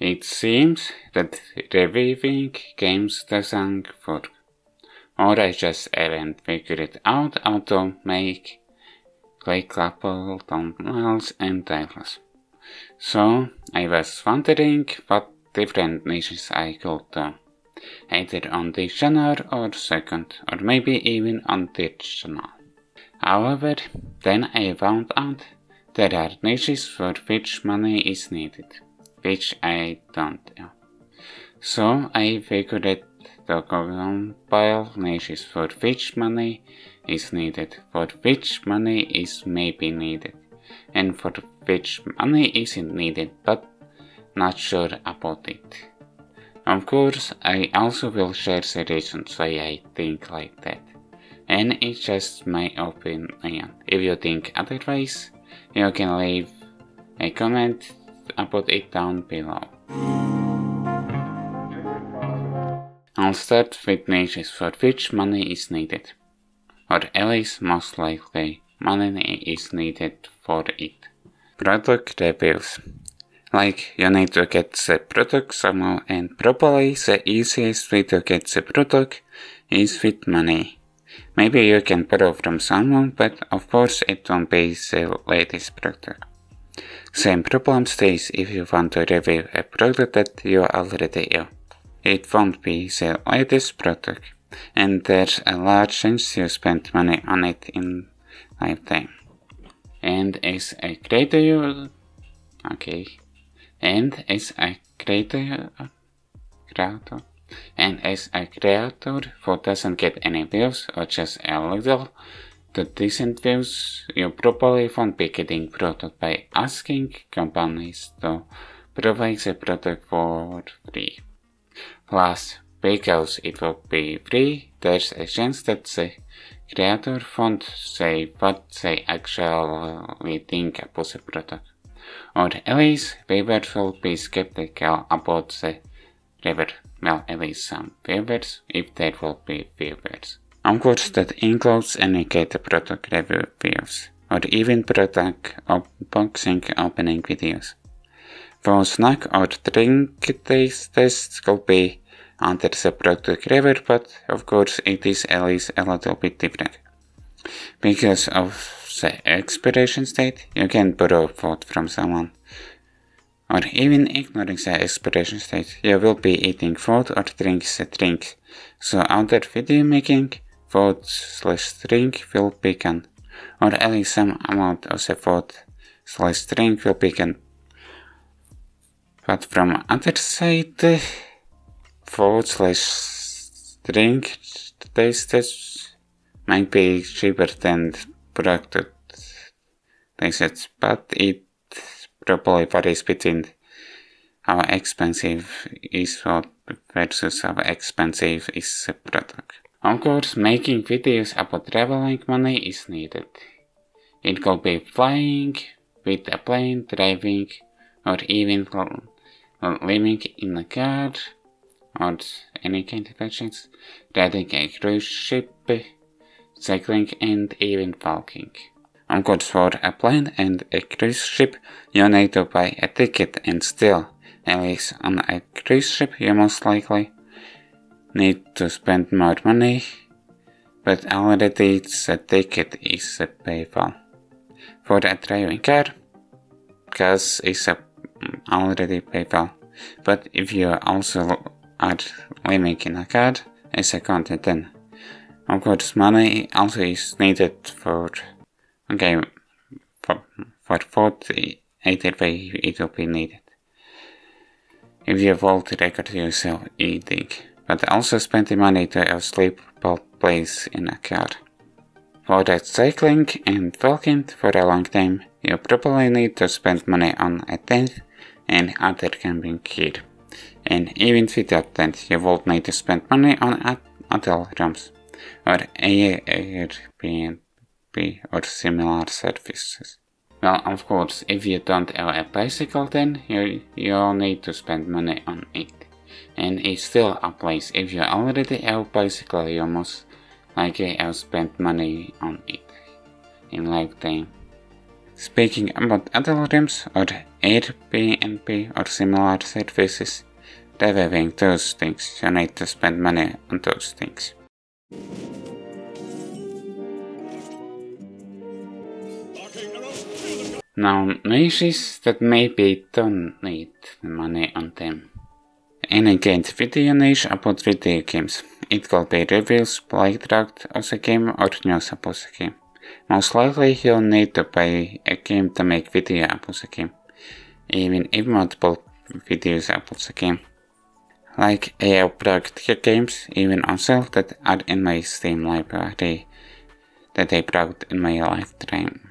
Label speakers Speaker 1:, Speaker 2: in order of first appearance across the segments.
Speaker 1: It seems that reviewing games doesn't work, or I just haven't figured it out how to make clickable thumbnails and titles. So I was wondering what different niches I could do, either on this channel or second, or maybe even on this channel. However, then I found out there are niches for which money is needed, which I don't know. So I figured to compile niches for which money is needed, for which money is maybe needed, and for which money isn't needed but not sure about it. Of course, I also will share the reasons why I think like that, and it's just my opinion. If you think otherwise, you can leave a comment about it down below. I'll start with niches for which money is needed, or at least most likely money is needed for it. Product reviews. Like, you need to get the product somehow, and probably the easiest way to get the product is with money. Maybe you can borrow from someone, but of course it won't be the latest product. Same problem stays if you want to review a product that you already own. It won't be the latest product, and there's a large chance you spend money on it in lifetime. And as a creator, who doesn't get any views or just a little to decent views, you probably won't be getting product by asking companies to provide the product for free. Plus, because it will be free, there's a chance that the creator won't say what they actually think about the product. Or at least viewers will be skeptical about the review. Well, at least some viewers, if there will be viewers. Of course, that includes any kind of product review videos, or even product unboxing opening videos. For snack or drink taste tests could be under the product review, but of course it is at least a little bit different. Because of the expiration date, you can borrow food from someone. Or even ignoring the expiration date, you will be eating food or drinking the drink. So under video making, food/drink will be gone. Or at least some amount of the food/drink will be gone. But from other side, food/drink tastes might be cheaper than product tastes, but it probably varies between how expensive is food versus how expensive is the product. Of course, making videos about traveling money is needed. It could be flying with a plane, driving, or even living in a car, or any kind of actions, riding a cruise ship, cycling, and even walking. Of course, for a plane and a cruise ship, you need to buy a ticket, and still, at least on a cruise ship, you most likely need to spend more money, but already the ticket is Paywalled. For a driving car, gas is already Paywalled, but if you also are living in a car as a content, then of course money also is needed for food, either way it will be needed. If you want to record yourself eating, but also spending money to a sleepable place in a car. For that cycling and walking for a long time, you probably need to spend money on a tent and other camping gear. And even without tent, you will need to spend money on hotel rooms, or Airbnb or similar services. Well, of course, if you don't have a bicycle, then you'll need to spend money on it. And it still applies. If you already have a bicycle, you most likely have spent money on it in lifetime. Speaking about hotel rooms or Airbnb or similar services, reviewing those things, you need to spend money on those things. Now, niches that maybe don't need money on them. Any gained video niche about video games. It could be reviews, playthrough of a game or news about a game. Most likely you'll need to buy a game to make video about a game, even if multiple videos about a game. Like I have brought games even on sale that are in my Steam library that I brought in my lifetime.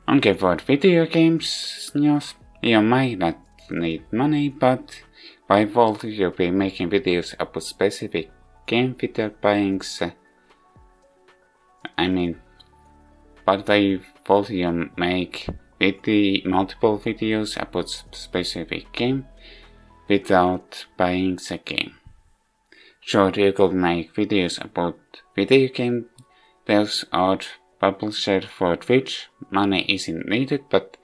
Speaker 1: Okay, for video games news, you might not need money, but by default you'll be making videos about specific game without buying but by default you make multiple videos about specific game without buying the game. Sure, you could make videos about video game devs or publisher for which money isn't needed, but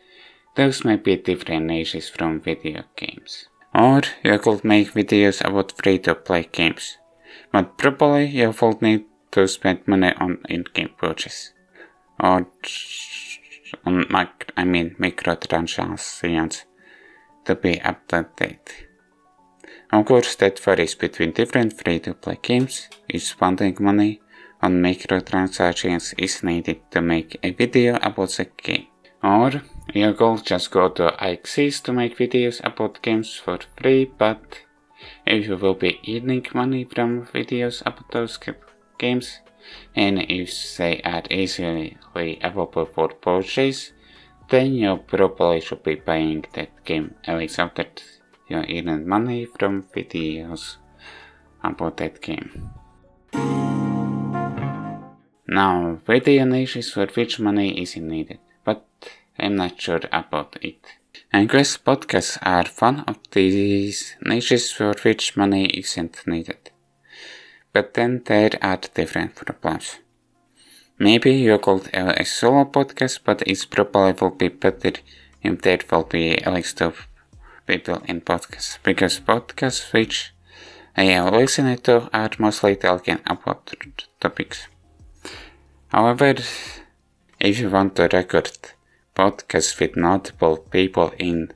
Speaker 1: those might be different niches from video games. Or you could make videos about free-to-play games, but probably you will need to spend money on in-game purchase, or on microtransactions to be up to date. Of course, that varies between different free-to-play games. If spending money on microtransactions is needed to make a video about the game. Or you could just go to Axis to make videos about games for free, but if you will be earning money from videos about those games, and if they are easily available for purchase, then you probably should be buying that game at least after you earn money from videos about that game. Now, video niches for which money isn't needed, but I'm not sure about it. I guess podcasts are one of these niches for which money isn't needed. But then there are different problems. Maybe you could have a solo podcast, but it probably will be better if there will be a list of people in podcasts, because podcasts which I have listened to are mostly talking about topics. However, if you want to record podcasts with multiple people in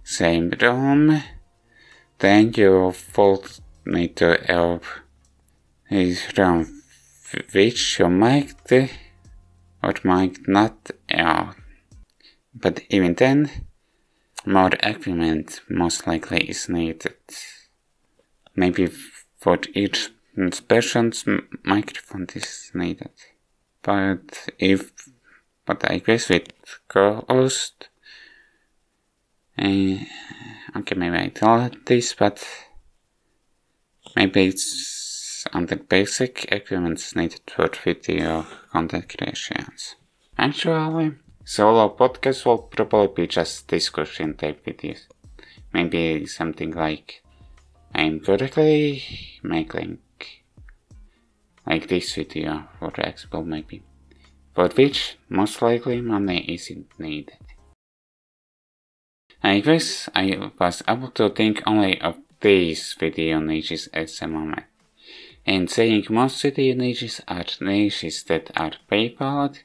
Speaker 1: same room, then you will need to have a room which you might or might not have. But even then, more equipment most likely is needed. Maybe for each person's microphone is needed. But I guess with co-host, okay, maybe I told this, but maybe it's under basic equipment needed for video content creations. Actually, solo podcasts will probably be just discussion type videos. Maybe something like I'm currently making like this video, for example, maybe, for which most likely money isn't needed. I guess I was able to think only of these video niches at the moment, and saying most video niches are niches that are Paywalled,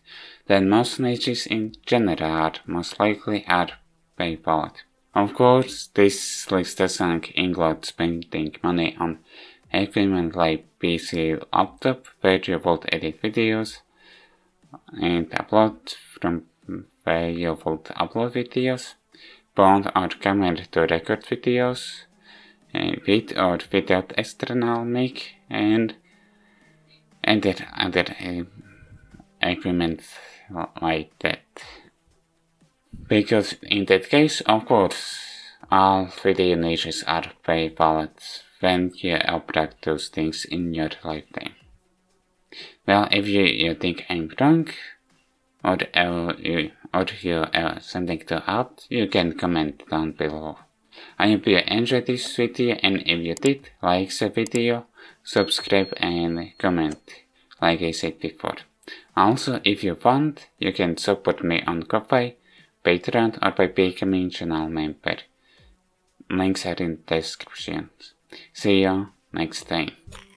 Speaker 1: then most niches in general are most likely are Paywalled. Of course, this list doesn't include spending money on equipment like PC laptop, where you would edit videos and upload from where you would upload videos, phone or camera to record videos, with or without external mic, and other equipment like that. Because in that case, of course, all video niches are Paywalled when you upload those things in your lifetime. Well, if you think I'm wrong, or you have something to add, you can comment down below. I hope you enjoyed this video, and if you did, like the video, subscribe and comment, like I said before. Also, if you want, you can support me on Ko-fi, Patreon, or by becoming channel member. Links are in the description. See you next time.